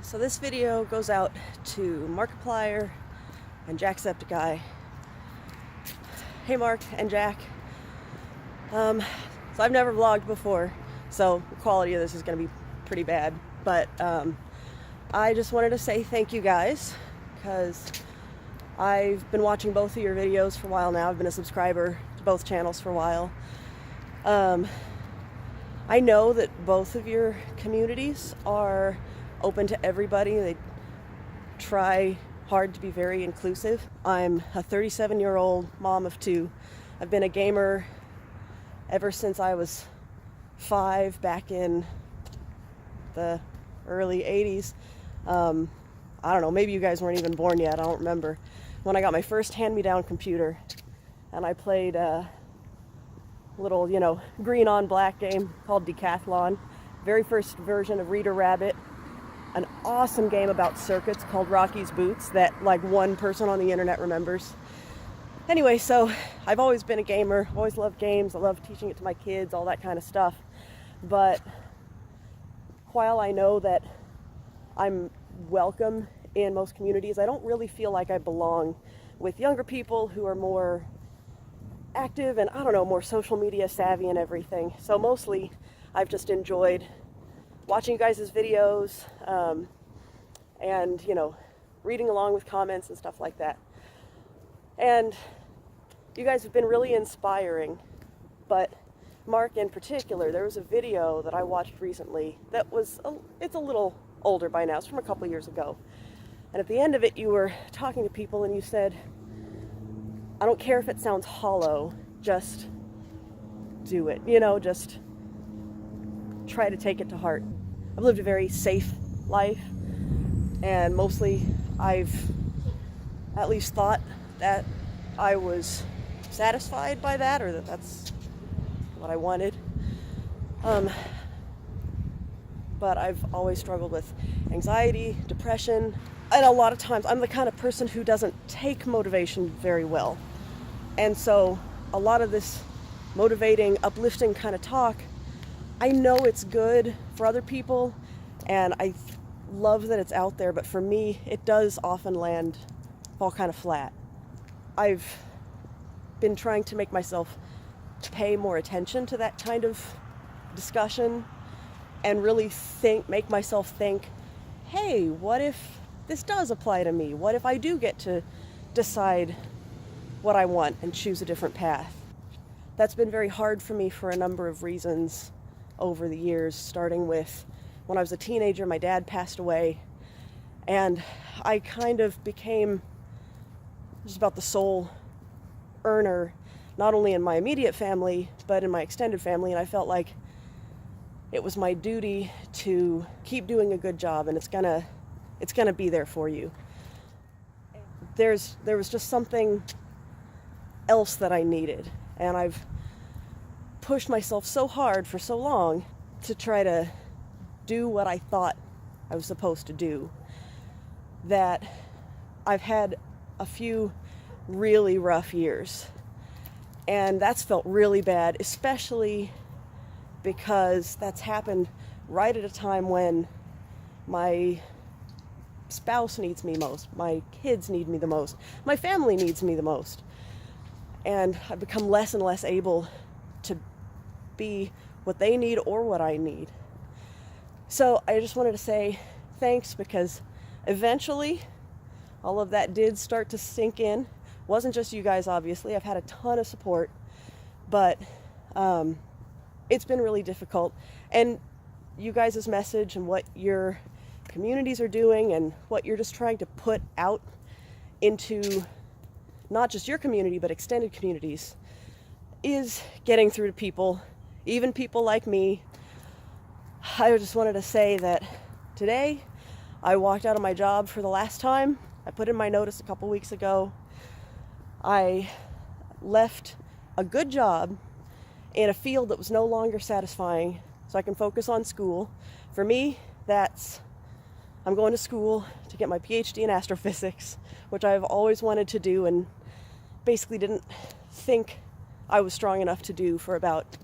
So this video goes out to Markiplier and Jacksepticeye. Hey Mark and Jack. So I've never vlogged before, so the quality of this is going to be pretty bad. But I just wanted to say thank you guys, because I've been watching both of your videos for a while now. I've been a subscriber to both channels for a while. I know that both of your communities are open to everybody. They try hard to be very inclusive. I'm a 37-year-old mom of two. I've been a gamer ever since I was 5, back in the early 80s. I don't know, maybe you guys weren't even born yet, I don't remember. When I got my first hand-me-down computer and I played a little, green on black game called Decathlon. Very first version of Reader Rabbit. An awesome game about circuits called Rocky's Boots that like one person on the internet remembers. Anyway, so I've always been a gamer, always loved games, I love teaching it to my kids, all that kind of stuff. But while I know that I'm welcome in most communities, I don't really feel like I belong with younger people who are more active and, I don't know, more social media savvy and everything. So mostly I've just enjoyed watching you guys' videos and, reading along with comments and stuff like that. And you guys have been really inspiring. But Mark in particular, there was a video that I watched recently that was, it's a little older by now, it's from a couple years ago. And at the end of it, you were talking to people and you said, I don't care if it sounds hollow, just do it, just try to take it to heart. I've lived a very safe life, and mostly I've at least thought that I was satisfied by that, or that that's what I wanted. But I've always struggled with anxiety, depression, and a lot of times I'm the kind of person who doesn't take motivation very well. And so a lot of this motivating, uplifting kind of talk, I know it's good for other people, and I love that it's out there, but for me, it does often fall kind of flat. I've been trying to make myself pay more attention to that kind of discussion and really make myself think, hey, what if this does apply to me? What if I do get to decide what I want and choose a different path? That's been very hard for me for a number of reasons over the years, starting with when I was a teenager, my dad passed away, and I kind of became just about the sole earner, not only in my immediate family, but in my extended family, and I felt like it was my duty to keep doing a good job, and it's gonna be there for you. There was just something else that I needed, and I've pushed myself so hard for so long to try to do what I thought I was supposed to do, that I've had a few really rough years, and that's felt really bad, especially because that's happened right at a time when my spouse needs me most, my kids need me the most, my family needs me the most. And I've become less and less able to be what they need or what I need. So I just wanted to say thanks, because eventually all of that did start to sink in. Wasn't just you guys, obviously. I've had a ton of support, but it's been really difficult. And you guys' message and what your communities are doing and what you're just trying to put out into not just your community, but extended communities, is getting through to people, even people like me. I just wanted to say that today I walked out of my job for the last time. I put in my notice a couple weeks ago. I left a good job in a field that was no longer satisfying so I can focus on school. For me, I'm going to school to get my PhD in astrophysics, which I've always wanted to do and basically didn't think I was strong enough to do for about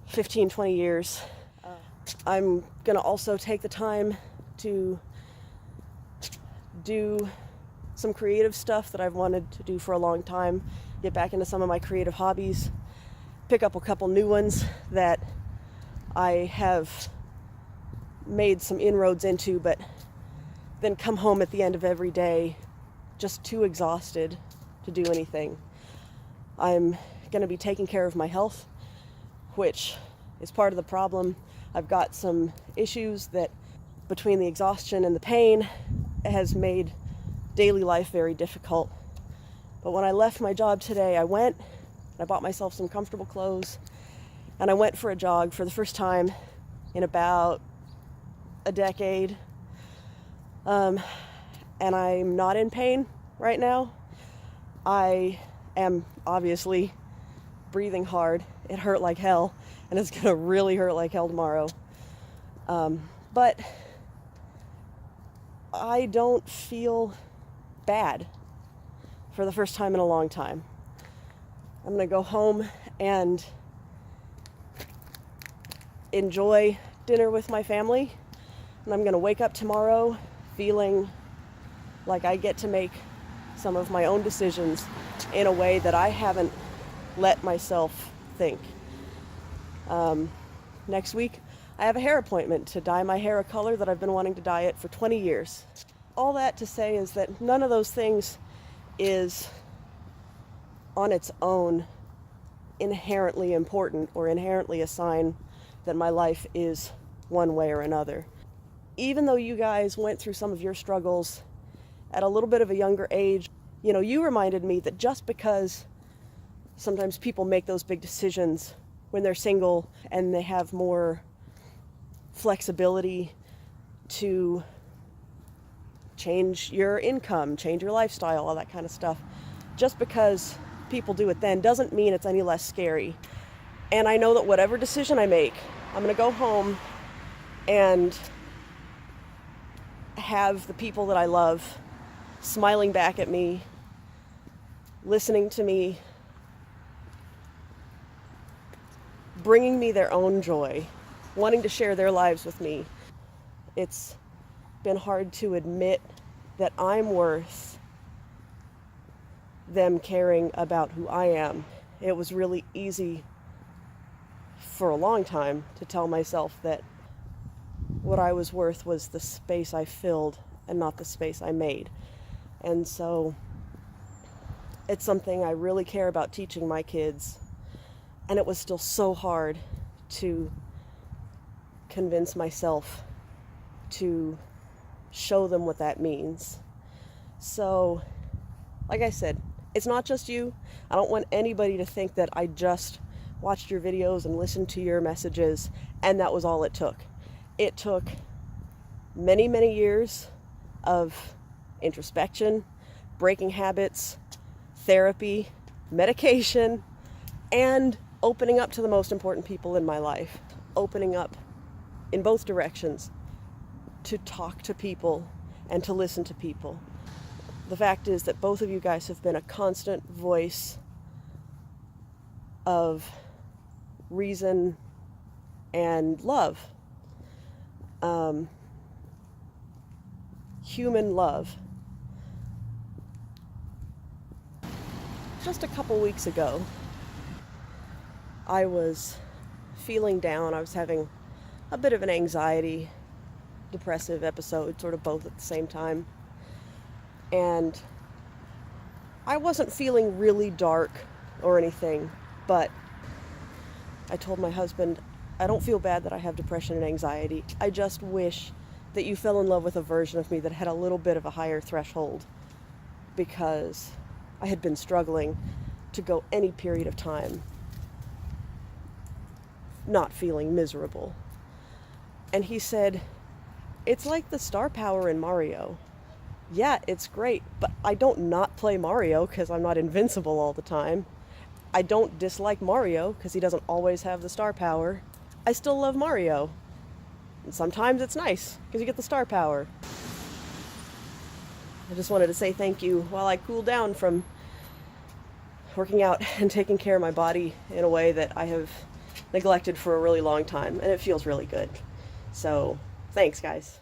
15, 20 years. I'm going to also take the time to do some creative stuff that I've wanted to do for a long time, get back into some of my creative hobbies, pick up a couple new ones that I have made some inroads into, but then come home at the end of every day just too exhausted to do anything. I'm going to be taking care of my health, which is part of the problem. I've got some issues that, between the exhaustion and the pain, has made daily life very difficult. But when I left my job today, I bought myself some comfortable clothes, and I went for a jog for the first time in about a decade. And I'm not in pain right now. I am obviously breathing hard. It hurt like hell, and it's gonna really hurt like hell tomorrow. But I don't feel bad for the first time in a long time. I'm gonna go home and enjoy dinner with my family, and I'm gonna wake up tomorrow feeling like I get to make some of my own decisions in a way that I haven't let myself think. Next week, I have a hair appointment to dye my hair a color that I've been wanting to dye it for 20 years. All that to say is that none of those things is on its own inherently important or inherently a sign that my life is one way or another. Even though you guys went through some of your struggles at a little bit of a younger age, you reminded me that just because sometimes people make those big decisions when they're single and they have more flexibility to change your income, change your lifestyle, all that kind of stuff, just because people do it then doesn't mean it's any less scary. And I know that whatever decision I make, I'm going to go home and have the people that I love smiling back at me, listening to me, bringing me their own joy, wanting to share their lives with me. It's been hard to admit that I'm worth them caring about who I am. It was really easy for a long time to tell myself that what I was worth was the space I filled and not the space I made. And so it's something I really care about teaching my kids. And it was still so hard to convince myself to show them what that means. So, like I said, it's not just you. I don't want anybody to think that I just watched your videos and listened to your messages and that was all it took. It took many, many years of introspection, breaking habits, therapy, medication, and opening up to the most important people in my life. Opening up in both directions to talk to people and to listen to people. The fact is that both of you guys have been a constant voice of reason and love. Human love. Just a couple weeks ago, I was feeling down. I was having a bit of an anxiety, depressive episode, sort of both at the same time. And I wasn't feeling really dark or anything, but I told my husband, I don't feel bad that I have depression and anxiety. I just wish that you fell in love with a version of me that had a little bit of a higher threshold, because I had been struggling to go any period of time not feeling miserable. And he said, it's like the star power in Mario. Yeah, it's great, but I don't not play Mario because I'm not invincible all the time. I don't dislike Mario because he doesn't always have the star power. I still love Mario. And sometimes it's nice because you get the star power. I just wanted to say thank you while I cool down from working out and taking care of my body in a way that I have neglected for a really long time, and it feels really good. So, thanks, guys.